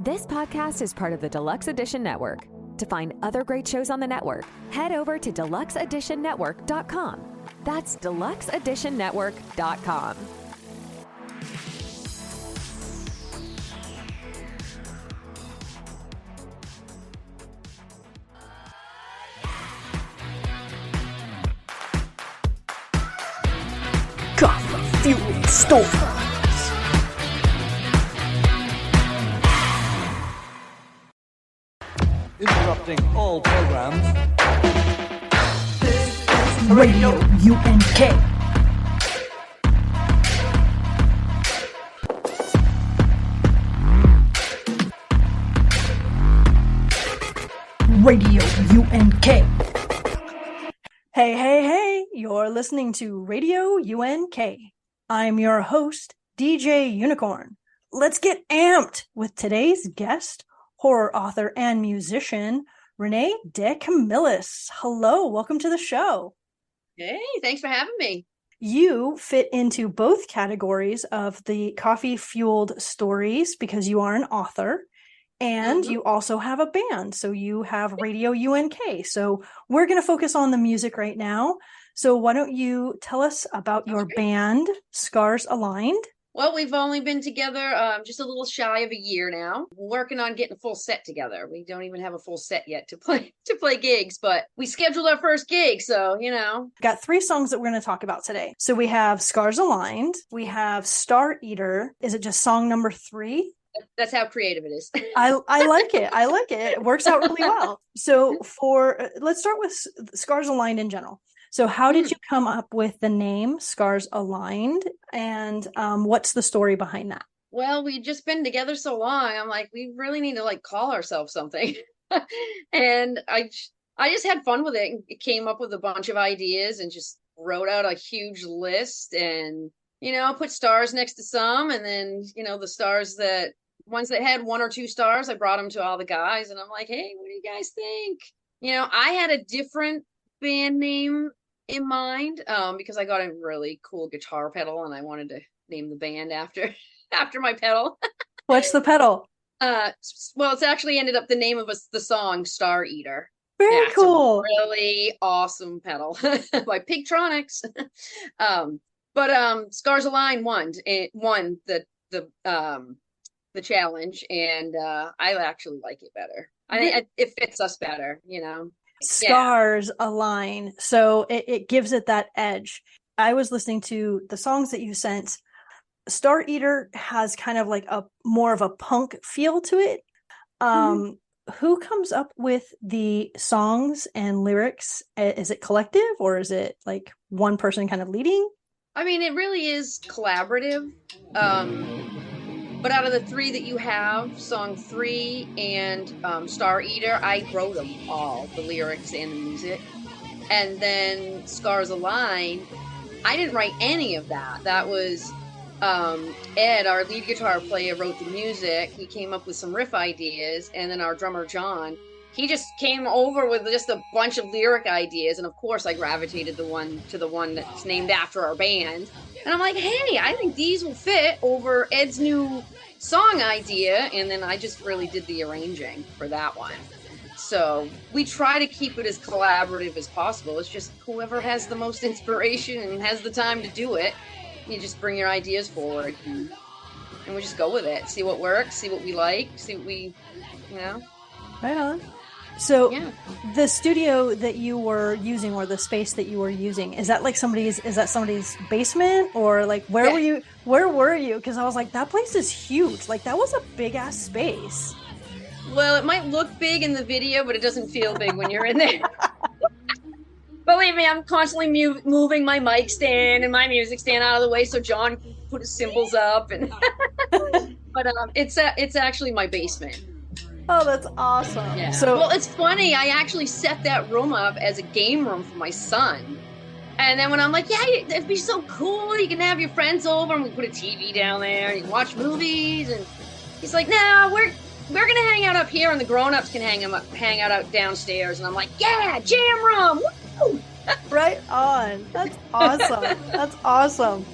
This podcast is part of the Deluxe Edition Network. To find other great shows on the network, head over to deluxeeditionnetwork.com. That's deluxeeditionnetwork.com. Coffee-fueled stories. Interrupting all programs. This is Radio UNK. Radio UNK. Hey, you're listening to Radio UNK. I'm your host, DJ Unicorn. Let's get amped with today's guest, horror author and musician, Renee De Camillis. Hello, welcome to the show. Hey, thanks for having me. You fit into both categories of the coffee-fueled stories because you are an author, and you also have a band. So you have Radio UNK. So we're going to focus on the music right now. So why don't you tell us about your band, Scars Aligned? Well, we've only been together just a little shy of a year now. We're working on getting a full set together. We don't even have a full set yet to play gigs, but we scheduled our first gig, so Got 3 songs that we're going to talk about today. So we have Scars Aligned, we have Star Eater. Is it just song number 3? That's how creative it is. I like it. I like it. It works out really well. So let's start with Scars Aligned in general. So how did you come up with the name Scars Aligned, and what's the story behind that? Well, we've just been together so long. I'm like, we really need to call ourselves something. And I just had fun with it and came up with a bunch of ideas and just wrote out a huge list and, put stars next to some. And then, the ones that had 1 or 2 stars, I brought them to all the guys and I'm like, hey, what do you guys think? I had a different band name in mind because I got a really cool guitar pedal and I wanted to name the band after my pedal. What's the pedal? Well, it's actually ended up the name of the song Star Eater. Very cool. It's a really awesome pedal by Pigtronics. But Scars Aligned won the challenge, and I actually like it better. It fits us better, Stars align, so it gives it that edge. I was listening to the songs that you sent. Star Eater has kind of like a more of a punk feel to it. Who comes up with the songs and lyrics? Is it collective or is it like one person kind of leading? I mean, it really is collaborative. But out of the 3 that you have, Song 3 and Star Eater, I wrote them all, the lyrics and the music. And then Scars Aligned, I didn't write any of that. That was Ed, our lead guitar player, wrote the music. He came up with some riff ideas. And then our drummer, John, he just came over with just a bunch of lyric ideas. And of course, I gravitated to the one that's named after our band. And I'm like, hey, I think these will fit over Ed's new song idea. And then I just really did the arranging for that one. So we try to keep it as collaborative as possible. It's just whoever has the most inspiration and has the time to do it, you just bring your ideas forward. And we just go with it. See what works, see what we like, see what we, Right on. So the studio that you were using, or the space that you were using, is that somebody's basement, or where were you? Because I was like, that place is huge. That was a big ass space. Well, it might look big in the video, but it doesn't feel big when you're in there. Believe me, I'm constantly moving my mic stand and my music stand out of the way so John can put his cymbals up. And but it's actually my basement. Oh, that's awesome. Yeah. Well, it's funny. I actually set that room up as a game room for my son. And then when I'm like, yeah, it'd be so cool. You can have your friends over and we put a TV down there and you can watch movies. And he's like, no, we're going to hang out up here and the grown-ups can hang out downstairs. And I'm like, yeah, jam room. Woo! Right on. That's awesome. That's awesome.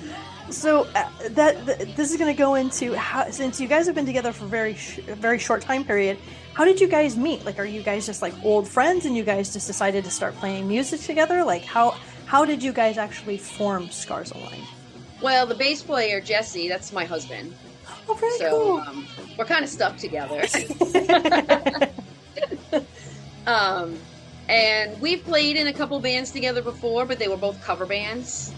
So this is going to go into how, since you guys have been together for a very short time period, how did you guys meet? Like, are you guys just like old friends and you guys just decided to start playing music together? Like, how did you guys actually form Scars Align? Well, the bass player, Jesse, that's my husband. Oh, very So cool. we're kind of stuck together. And we've played in a couple bands together before, but they were both cover bands.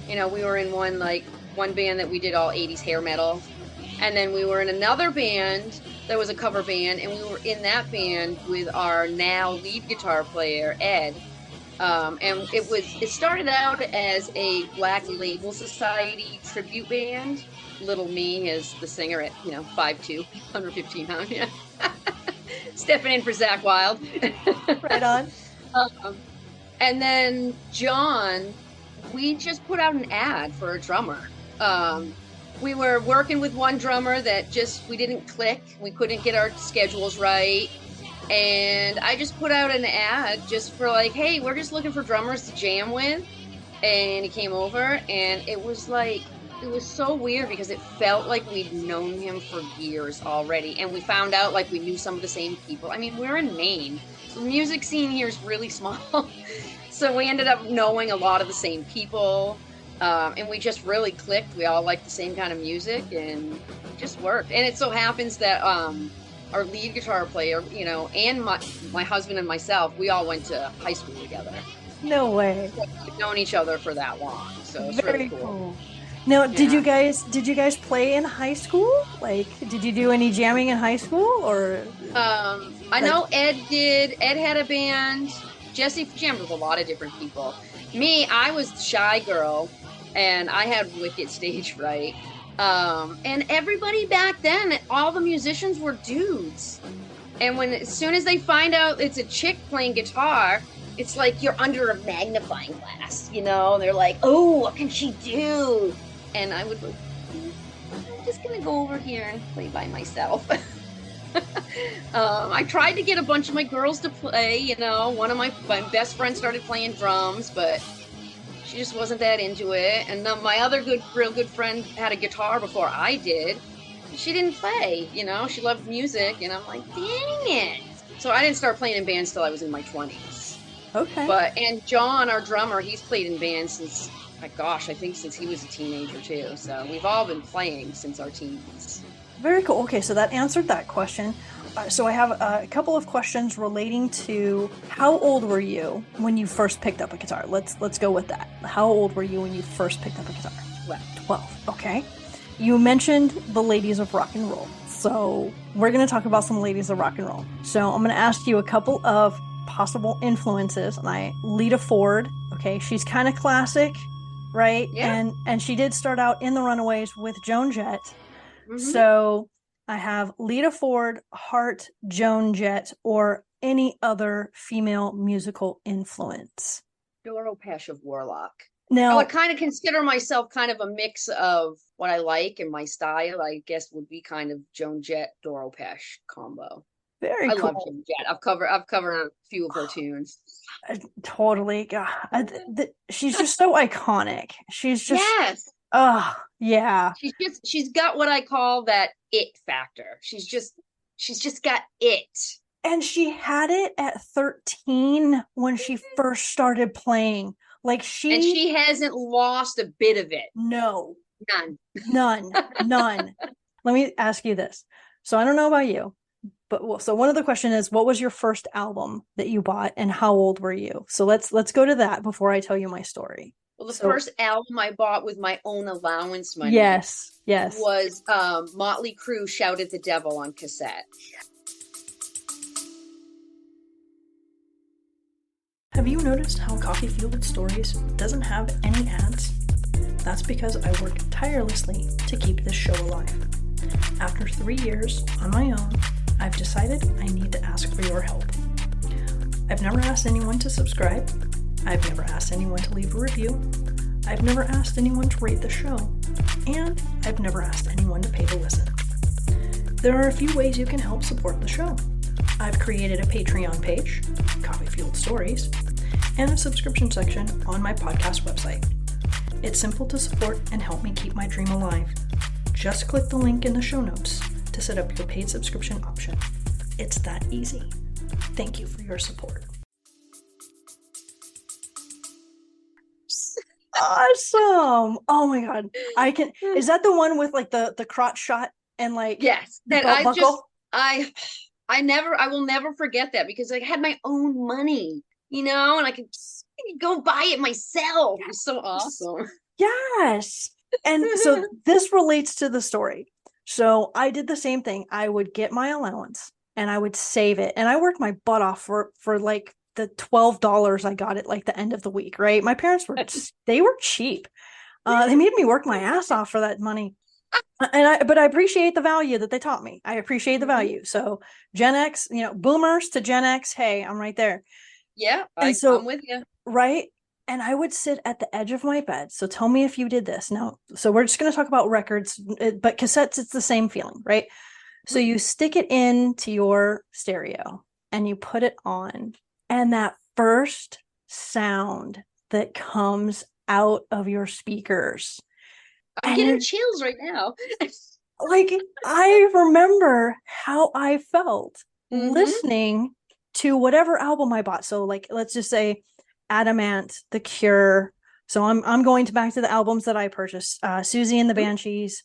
You know, we were in one band that we did all 80s hair metal. And then we were in another band that was a cover band, and we were in that band with our now lead guitar player, Ed. And it started out as a Black Label Society tribute band. Little me as the singer at, 5'2", 115 pounds. Yeah. Stepping in for Zach Wilde. Right on. And then John, we just put out an ad for a drummer. We were working with one drummer that we didn't click. We couldn't get our schedules right. And I just put out an ad just for like, hey, we're just looking for drummers to jam with. And he came over, and it was so weird because it felt like we'd known him for years already. And we found out like we knew some of the same people. I mean, we're in Maine, so the music scene here is really small. So we ended up knowing a lot of the same people. And we just really clicked. We all liked the same kind of music, and it just worked. And it so happens that our lead guitar player, and my husband and myself, we all went to high school together. No way. We've known each other for that long, so it's Very really cool. Now, Yeah. did you guys play in high school? Like, did you do any jamming in high school, or? I know Ed did. Ed had a band. Jesse jammed with a lot of different people. Me, I was the shy girl, and I had wicked stage fright. And everybody back then, all the musicians were dudes. And as soon as they find out it's a chick playing guitar, it's like you're under a magnifying glass, They're like, oh, what can she do? And I would go, I'm just going to go over here and play by myself. I tried to get a bunch of my girls to play, one of my best friends started playing drums, but she just wasn't that into it. And my other real good friend had a guitar before I did. She didn't play, she loved music, and I'm like, dang it. So I didn't start playing in bands till I was in my 20s. Okay. And John, our drummer, he's played in bands since, I think since he was a teenager too. So we've all been playing since our teens. Very cool. Okay, so that answered that question. So I have a couple of questions relating to how old were you when you first picked up a guitar? Let's go with that. How old were you when you first picked up a guitar? 12. Okay. You mentioned the ladies of rock and roll. So we're going to talk about some ladies of rock and roll. So I'm going to ask you a couple of possible influences. And Lita Ford, okay, she's kind of classic, right? Yeah. And she did start out in the Runaways with Joan Jett. Mm-hmm. So I have Lita Ford, Hart, Joan Jett, or any other female musical influence. Doro Pesh of Warlock. Now, I would kind of consider myself kind of a mix of what I like and my style, I guess, would be kind of Joan Jett, Doro Pesh combo. very I cool. love Joan Jett. I've covered a few of her tunes. Totally. God, she's just so iconic. She's just, Yes. oh, yeah. She's got what I call that it factor. She's just got it. And she had it at 13 when she first started playing. Like And she hasn't lost a bit of it. No. None. None. Let me ask you this. So I don't know about you, but so one of the question is, what was your first album that you bought and how old were you? So let's go to that before I tell you my story. Well, the first album I bought with my own allowance money Yes. was Motley Crue Shout at the Devil on cassette. Have you noticed how Coffee Fueled Stories doesn't have any ads? That's because I work tirelessly to keep this show alive. After 3 years on my own, I've decided I need to ask for your help. I've never asked anyone to subscribe. I've never asked anyone to leave a review. I've never asked anyone to rate the show. And I've never asked anyone to pay to listen. There are a few ways you can help support the show. I've created a Patreon page, Coffee Fueled Stories, and a subscription section on my podcast website. It's simple to support and help me keep my dream alive. Just click the link in the show notes to set up your paid subscription option. It's that easy. Thank you for your support. Awesome. Oh my God. Is that the one with like the crotch shot and like yes, the that belt buckle? I will never forget that because I had my own money, and I could go buy it myself. It was so awesome. Yes. And so this relates to the story. So I did the same thing. I would get my allowance and I would save it. And I worked my butt off for like the $12 I got at like the end of the week, right? My parents they were cheap. They made me work my ass off for that money. But I appreciate the value that they taught me. I appreciate the value. So Gen X, boomers to Gen X, hey, I'm right there. Yeah, I'm with you. Right. And I would sit at the edge of my bed. So tell me if you did this. Now, so we're just going to talk about records, but cassettes, it's the same feeling, right? So you stick it into your stereo and you put it on. And that first sound that comes out of your speakers. I'm getting chills right now. Like, I remember how I felt listening to whatever album I bought. So like, let's just say Adamant, The Cure. So I'm going back to the albums that I purchased. Susie and the Banshees,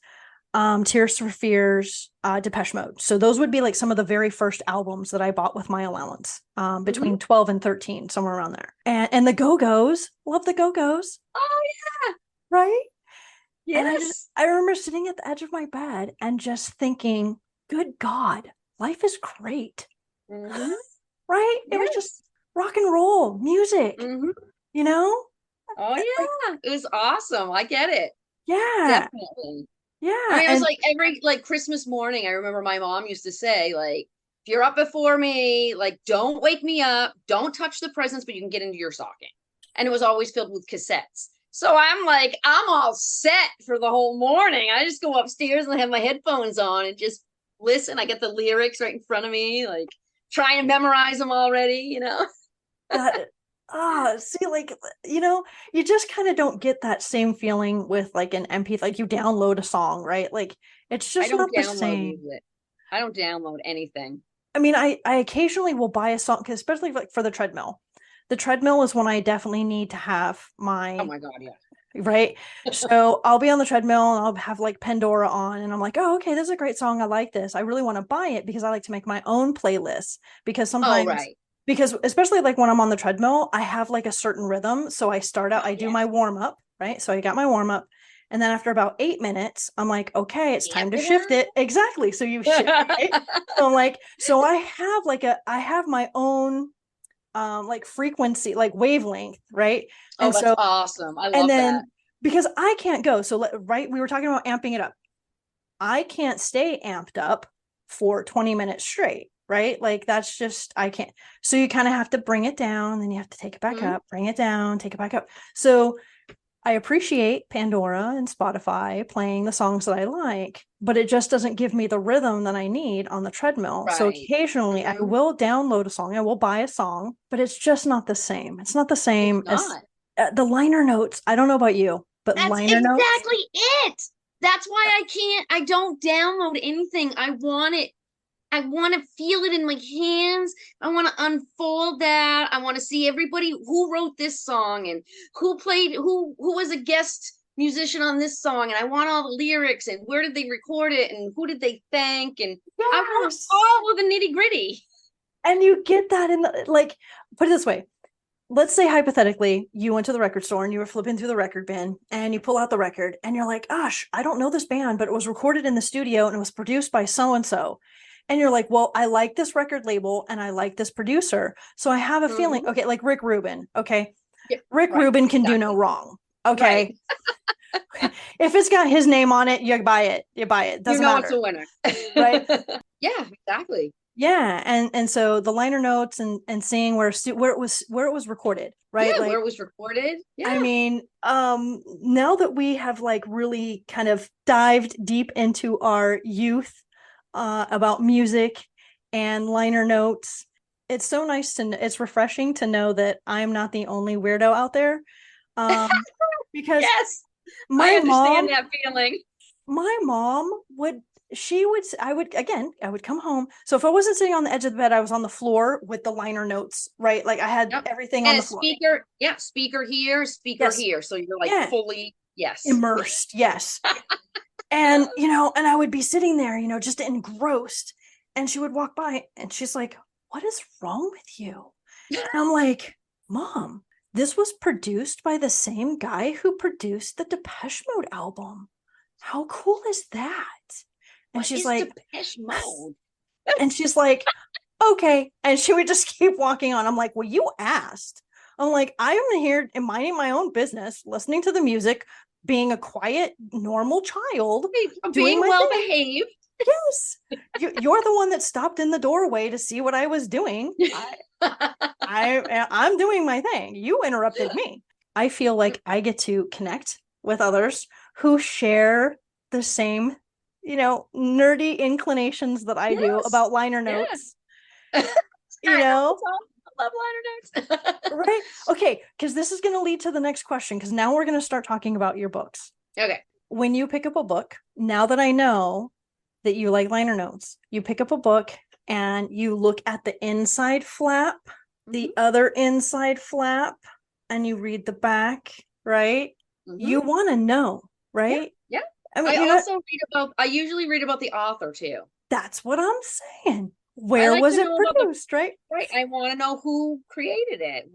Tears for Fears, Depeche Mode. So those would be like some of the very first albums that I bought with my allowance, between 12 and 13, somewhere around there. And the Go-Go's, love the Go-Go's. Oh yeah. Right? Yes. And I remember sitting at the edge of my bed and just thinking, good God, life is great. Right? It was just rock and roll music, Oh Like, it was awesome. I get it. Yeah. Definitely. Yeah. I mean, it was like every Christmas morning, I remember my mom used to say, like, if you're up before me, like, don't wake me up, don't touch the presents, but you can get into your stocking. And it was always filled with cassettes. So I'm like, I'm all set for the whole morning. I just go upstairs and I have my headphones on and just listen. I get the lyrics right in front of me, like trying to memorize them already, See, like, you just kind of don't get that same feeling with like an MP, like you download a song, right? Like, it's just not the same. Music. I don't download anything. I mean, I occasionally will buy a song, especially like for the treadmill. The treadmill is when I definitely need to have my. Oh my God, yeah. Right. So I'll be on the treadmill and I'll have like Pandora on and I'm like, oh, okay, this is a great song. I like this. I really want to buy it because I like to make my own playlists because sometimes, because especially like when I'm on the treadmill, I have like a certain rhythm. So I start out, I do my warm up, right? So I got my warm up. And then after about 8 minutes, I'm like, okay, it's time to shift it. Exactly. So you shift it. So I'm like, so I have my own like frequency, like wavelength, right? And that's awesome. I love that. Because I can't go. So right, we were talking about amping it up. I can't stay amped up for 20 minutes straight, right? Like that's just, I can't. So you kind of have to bring it down, then you have to take it back up, bring it down, take it back up. So I appreciate Pandora and Spotify playing the songs that I like, but it just doesn't give me the rhythm that I need on the treadmill. Right. So occasionally I will download a song, I will buy a song, but it's just not the same. It's not the same as the liner notes. I don't know about you, but that's liner notes. Exactly it. That's why I don't download anything. I want it. I want to feel it in my hands. I want to unfold that. I want to see everybody who wrote this song and who was a guest musician on this song. And I want all the lyrics and where did they record it and who did they thank? And I want all of the nitty gritty. And you get that in the, like, put it this way. Let's say hypothetically, you went to the record store and you were flipping through the record bin and you pull out the record and you're like, gosh, I don't know this band, but it was recorded in the studio and it was produced by so-and-so. And you're like, well, I like this record label and I like this producer. So I have a feeling, okay, like Rick Rubin. Okay. Yeah, Rick Rubin can do no wrong. Okay. Right. If it's got his name on it, you buy it. You buy it. Doesn't matter. It's a winner. Right. Yeah, exactly. Yeah. And so the liner notes and seeing where it was recorded, right? Yeah, like, where it was recorded. Yeah. I mean, now that we have like really kind of dived deep into our youth, about music and liner notes, it's so nice it's refreshing to know that I'm not the only weirdo out there. because Yes. I my understand mom, that feeling. my mom would, I would come home. So if I wasn't sitting on the edge of the bed, I was on the floor with the liner notes, right? Like I had Yep. everything And on a the floor. speaker, speaker here, speaker Yes. here. So you're like Yeah. fully, yes. Immersed. Yes. And, and I would be sitting there, just engrossed. And she would walk by and she's like, what is wrong with you? And I'm like, Mom, this was produced by the same guy who produced the Depeche Mode album. How cool is that? And What she's is like, Depeche Mode? and she's like, okay. And she would just keep walking on. I'm like, well, you asked. I'm like, I'm here and minding my own business, listening to the music, being a quiet, normal child, doing Being my well thing. behaved. Yes. You're the one that stopped in the doorway to see what I was doing. I'm doing my thing. You interrupted me. I feel like I get to connect with others who share the same, nerdy inclinations that I do about liner notes. I love liner notes. Right? Okay, because this is going to lead to the next question, because now we're going to start talking about your books. Okay. When you pick up a book, now that I know that you like liner notes, you pick up a book and you look at the inside flap, the other inside flap, and you read the back, right? You want to know, right? Yeah. I mean, I usually read about the author too. That's what I'm saying. Where was it produced, right? Right. I want to know who created it.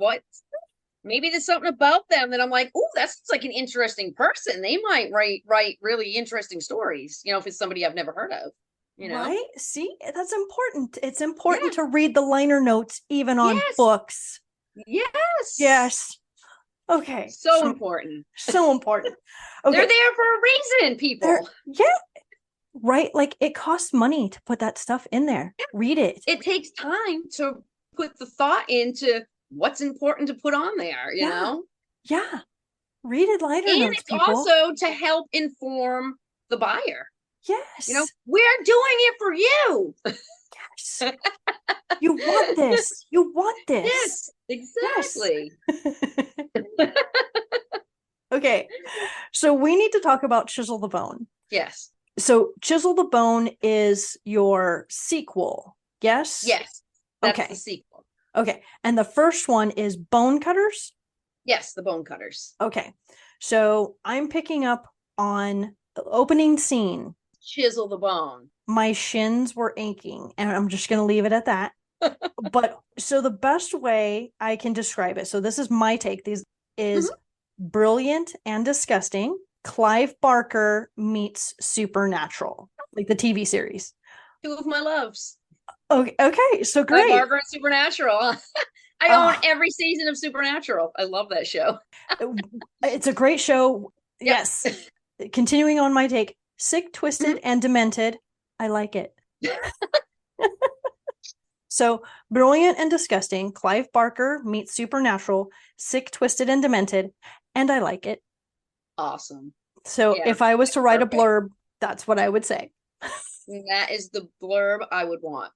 Maybe there's something about them that I'm like, oh, that's like an interesting person. They might write really interesting stories, if it's somebody I've never heard of, Right? See, that's important. It's important to read the liner notes even on books. Yes. Okay. So important. So important. Okay. They're there for a reason, people. Right. Like it costs money to put that stuff in there. Read it. It takes time to put the thought into what's important to put on there, you know? Yeah. Read it liner and notes, it's people. also to help inform the buyer. Yes. We're doing it for you. Yes. You want this. You want this. Yes, exactly. Yes. Okay. So we need to talk about Chisel the Bone. Yes. So Chisel the Bone is your sequel. Yes? Yes. That's the sequel. Okay. And the first one is Bone Cutters? Yes, the Bone Cutters. Okay. So I'm picking up on the opening scene. Chisel the Bone. My shins were aching, and I'm just going to leave it at that. But so the best way I can describe it, so this is my take, this is Brilliant and Disgusting. Clive Barker meets Supernatural, like the TV series. Two of my loves. Okay, so great. Clive Barker and Supernatural. I own every season of Supernatural. I love that show. It's a great show. Yep. Yes. Continuing on my take, Sick, Twisted, and Demented. I like it. So, Brilliant and Disgusting, Clive Barker meets Supernatural, Sick, Twisted, and Demented, and I like it. Awesome. So, if I was to write a blurb, that's what I would say. That is the blurb I would want.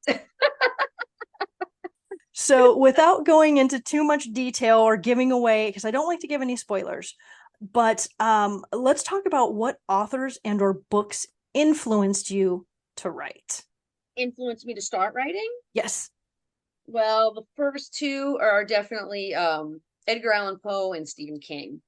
So, without going into too much detail or giving away, because I don't like to give any spoilers, but let's talk about what authors and or books influenced you to write. Influenced me to start writing? Yes. Well, the first two are definitely Edgar Allan Poe and Stephen King,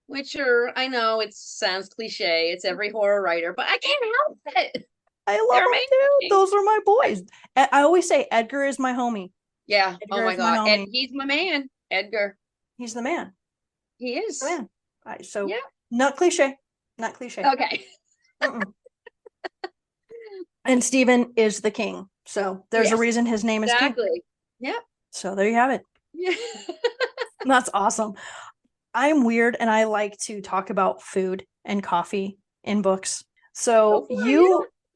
which are, I know it sounds cliche, it's every horror writer, but I can't help it. I love them too. Those are my boys. I always say Edgar is my homie. Yeah. Edgar oh my God. He's my man. Edgar. He's the man. He is. The man. So not cliche. Not cliche. Okay. And Stephen is the king. So there's a reason his name is King. Exactly. Yep. So there you have it. Yeah. That's awesome. I'm weird and I like to talk about food and coffee in books. So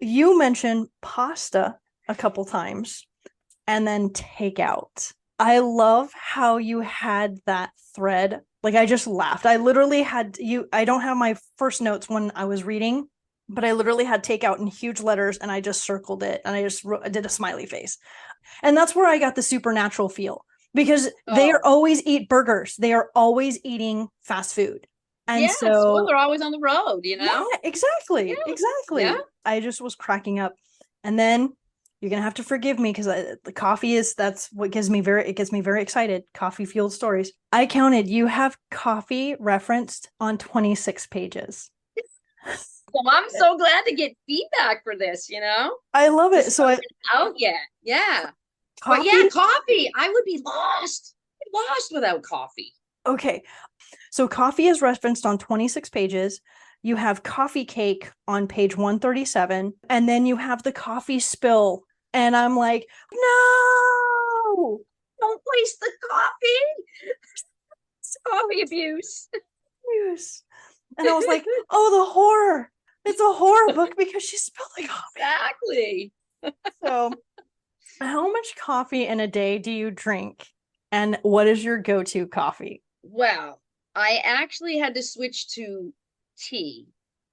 you mentioned pasta a couple times and then takeout. I love how you had that thread. Like I just laughed. I literally had I don't have my first notes when I was reading, but I literally had takeout in huge letters and I just circled it and I did a smiley face. And that's where I got the Supernatural feel, because they are always eat burgers. They are always eating fast food. And Yes. Well, so, they're always on the road, you yeah, know? exactly. Yeah. Exactly. Yeah. I just was cracking up. And then you're going to have to forgive me because the coffee that's what gets me very excited. Coffee fueled stories. I counted, you have coffee referenced on 26 pages. Well, I'm so glad to get feedback for this, you know? I love it. Just So hasn't out yet. Yeah. But coffee. yeah, coffee. I would be lost without coffee. Okay. So coffee is referenced on 26 pages. You have coffee cake on page 137, and then you have the coffee spill. And I'm like, no, Don't waste the coffee. It's coffee abuse. yes. And I was like, oh, the horror. It's a horror book because she spilled the coffee. Exactly. So, how much coffee in a day do you drink? And what is your go-to coffee? Well, I actually had to switch to tea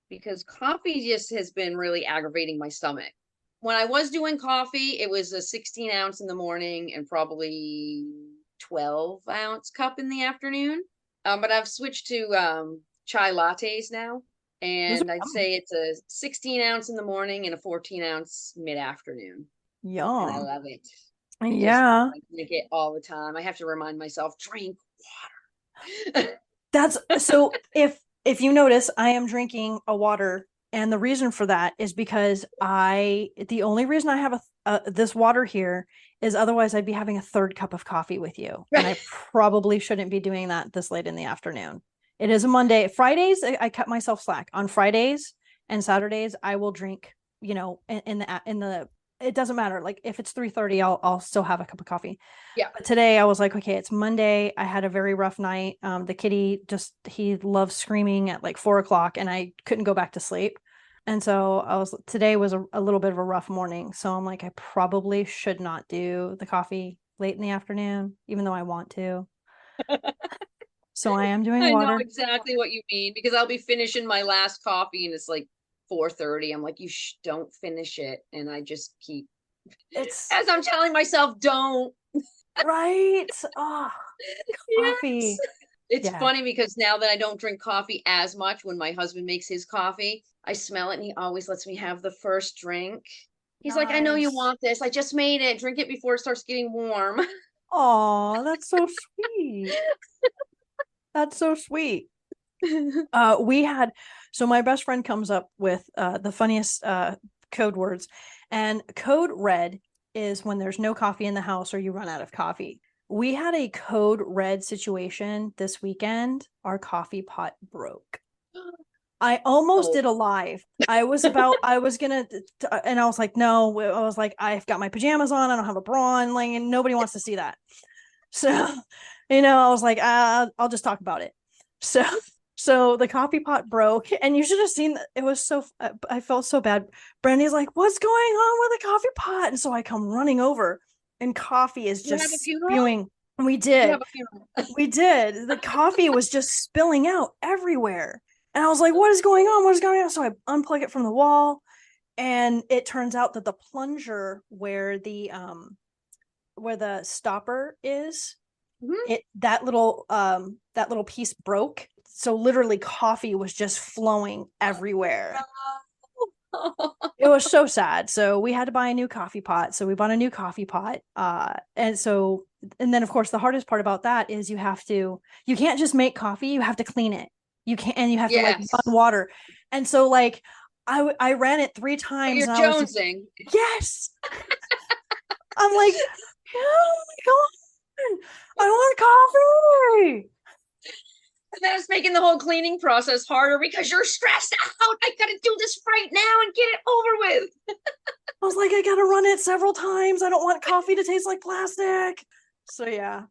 because coffee just has been really aggravating my stomach. When I was doing coffee, it was a 16 ounce in the morning and probably 12-ounce cup in the afternoon. But I've switched to chai lattes now. Those are And I'd yum. say it's a 16 ounce in the morning and a 14 ounce mid afternoon. And I Yum. love it. Yeah. I drink it all the time. I have to remind myself, drink water. That's so if you notice, I am drinking a water, and the reason for that is because the only reason I have this water here is otherwise I'd be having a third cup of coffee with you, and I probably shouldn't be doing that this late in the afternoon. It is a Monday. Fridays, I cut myself slack. On Fridays and Saturdays, I will drink, in the it doesn't matter. Like if it's 3:30, I'll still have a cup of coffee. Yeah. But today I was like, okay, it's Monday. I had a very rough night. The kitty he loves screaming at like 4:00, and I couldn't go back to sleep. And so today was a little bit of a rough morning. So I'm like, I probably should not do the coffee late in the afternoon, even though I want to. So I am doing I know water. exactly what you mean because I'll be finishing my last coffee and it's like 4:30. I'm like, you don't finish it. And I just keep, It's as I'm telling myself, don't. right. Oh, coffee. Yes. It's Yeah. funny because now that I don't drink coffee as much, when my husband makes his coffee, I smell it and he always lets me have the first drink. He's like, I know you Nice. want this. I just made it. Drink it before it starts getting warm. Oh, that's so sweet. That's so sweet. So my best friend comes up with the funniest code words, and code red is when there's no coffee in the house or you run out of coffee. We had a code red situation this weekend. Our coffee pot broke. I almost did a live. I was gonna, and I was like, no, I was like, I've got my pajamas on. I don't have a bra on, like, and nobody wants to see that. So, I was like, I'll just talk about it. So the coffee pot broke, and you should have seen that. It was so, I felt so bad. Brandy's like, what's going on with the coffee pot? And so I come running over, and coffee is just spewing. We did. We did. The coffee was just spilling out everywhere. And I was like, what is going on? What is going on? So I unplug it from the wall, and it turns out that the plunger where the stopper is, that little piece broke. So literally coffee was just flowing everywhere. It was so sad. So we had to buy a new coffee pot. So we bought a new coffee pot. And then of course the hardest part about that is you can't just make coffee, you have to clean it. You can't, and you have to like run water. And so like I ran it 3 times. You're jonesing. Yes. I'm like, oh my God, I want coffee. And then it's making the whole cleaning process harder because you're stressed out. I gotta do this right now and get it over with. I was like, I gotta run it several times. I don't want coffee to taste like plastic. So yeah,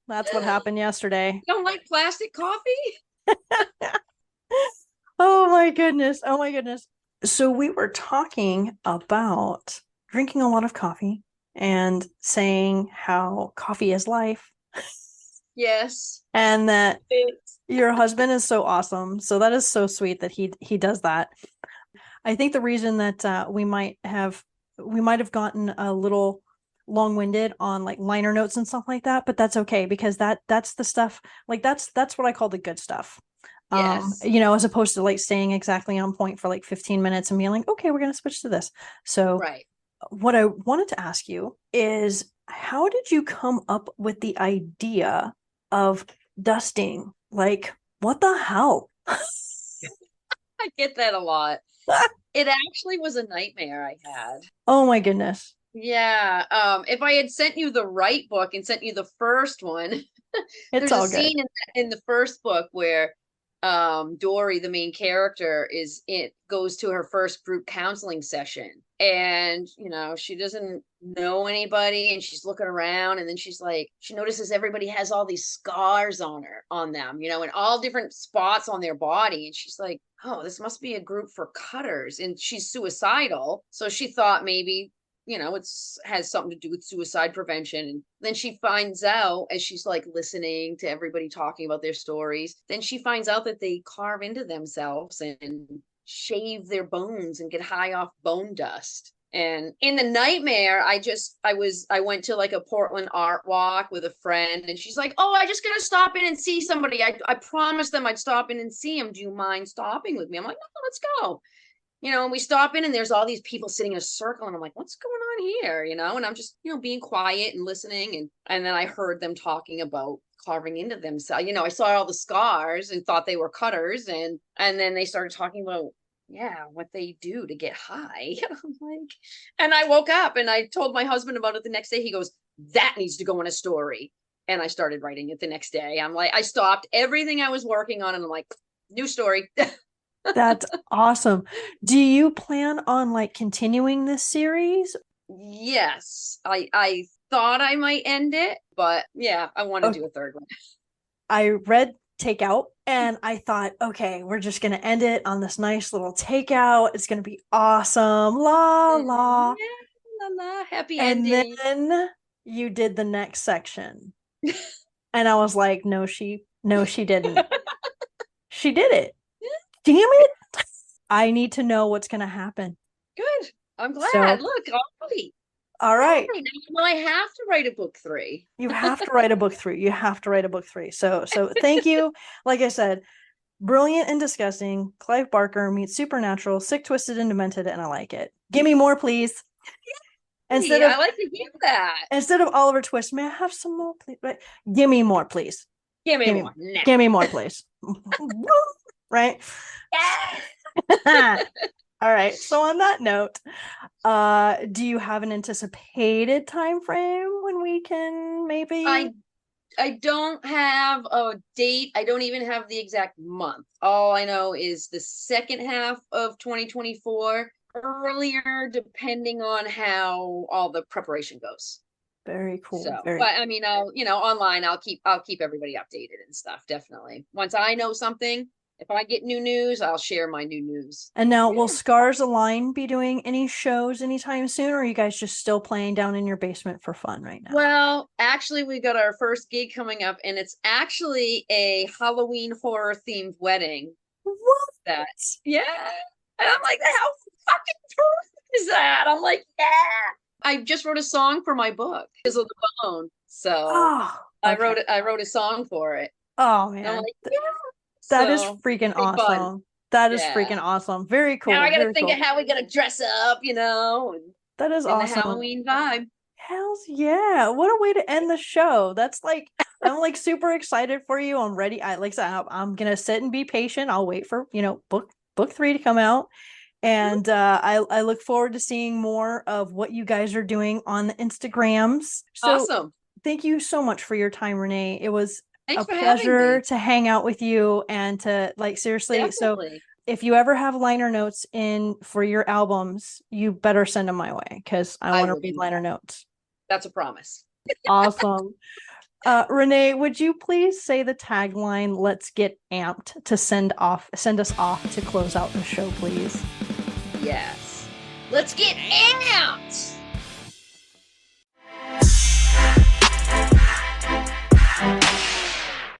that's what happened yesterday. You don't like plastic coffee? Oh my goodness. Oh my goodness. So we were talking about drinking a lot of coffee and saying how coffee is life. Yes. And that your husband is so awesome. So that is so sweet that he does that. I think the reason that we might have gotten a little long-winded on like liner notes and stuff like that, but that's okay because that's the stuff, like that's what I call the good stuff. Yes. As opposed to like staying exactly on point for like 15 minutes and being like, okay, we're going to switch to this. So Right. what I wanted to ask you is, how did you come up with the idea of dusting? Like, what the hell? I get that a lot. It actually was a nightmare I had. Oh my goodness. Yeah. If I had sent you the right book and sent you the first one, It's there's all a good. scene in the first book where Dory, the main character, goes to her first group counseling session. And, she doesn't know anybody and she's looking around, and then she's like, she notices everybody has all these scars on them, in all different spots on their body. And she's like, oh, this must be a group for cutters. And she's suicidal. So she thought maybe has something to do with suicide prevention. And then she finds out, as she's like listening to everybody talking about their stories, then she finds out that they carve into themselves and shave their bones and get high off bone dust. And in the nightmare, I went to like a Portland art walk with a friend, and she's like, oh, I just gotta stop in and see somebody. I promised them I'd stop in and see him. Do you mind stopping with me? I'm like, no, let's go. And we stop in and there's all these people sitting in a circle, and I'm like, what's going on here? And I'm just, being quiet and listening. And then I heard them talking about carving into themselves. I saw all the scars and thought they were cutters. And then they started talking about, what they do to get high. I'm like, and I woke up and I told my husband about it the next day. He goes, that needs to go in a story. And I started writing it the next day. I'm like, I stopped everything I was working on and I'm like, new story. That's awesome. Do you plan on like continuing this series? Yes, I thought I might end it, but yeah, I want to do a third one. I read Takeout and I thought, okay, we're just going to end it on this nice little takeout. It's going to be awesome. La la. Yeah, la la, happy And ending. then you did the next section. And I was like, no, she didn't. She did it. Damn it. I need to know what's going to happen. Good. I'm glad. So, look, all right. Now I have to write a book 3. You have to write a book 3. You have to write a book 3. So thank you. Like I said, Brilliant and Disgusting, Clive Barker meets Supernatural, Sick, Twisted, and Demented, and I like it. Give me more, please. I like to hear that. Instead of Oliver Twist, may I have some more, please? Right? Give me more, please. Give me more. Give me more, please. Right? Yeah. All right. So on that note, do you have an anticipated time frame when we can maybe? I don't have a date. I don't even have the exact month. All I know is the second half of 2024, earlier, depending on how all the preparation goes. Very cool. So, but I mean, I'll online, I'll keep everybody updated and stuff. Definitely. Once I know something, if I get new news, I'll share my new news. And now, will Scars Align be doing any shows anytime soon, or are you guys just still playing down in your basement for fun right now? Well, actually, we got our first gig coming up, and it's actually a Halloween horror themed wedding. What? Yeah. And I'm like, how fucking cool is that? I'm like, yeah. I just wrote a song for my book, Chisel the Bone. So okay. I wrote a song for it. Oh man. And I'm like, yeah. That is freaking awesome. Fun. That is freaking awesome. Very cool. Now I gotta think of how we gotta dress up, and that is awesome. The Halloween vibe. Hells yeah. What a way to end the show. That's like, I'm like super excited for you. I'm ready. I'm gonna sit and be patient. I'll wait for, book 3 to come out. And I look forward to seeing more of what you guys are doing on the Instagrams. So awesome. Thank you so much for your time, Renee. It was Thanks a pleasure to hang out with you and to seriously. Definitely. So if you ever have liner notes in for your albums, you better send them my way because I want to read liner notes. That's a promise. Awesome. Renee, would you please say the tagline, let's get amped, to send us off to close out the show, please? Yes. Let's get amped.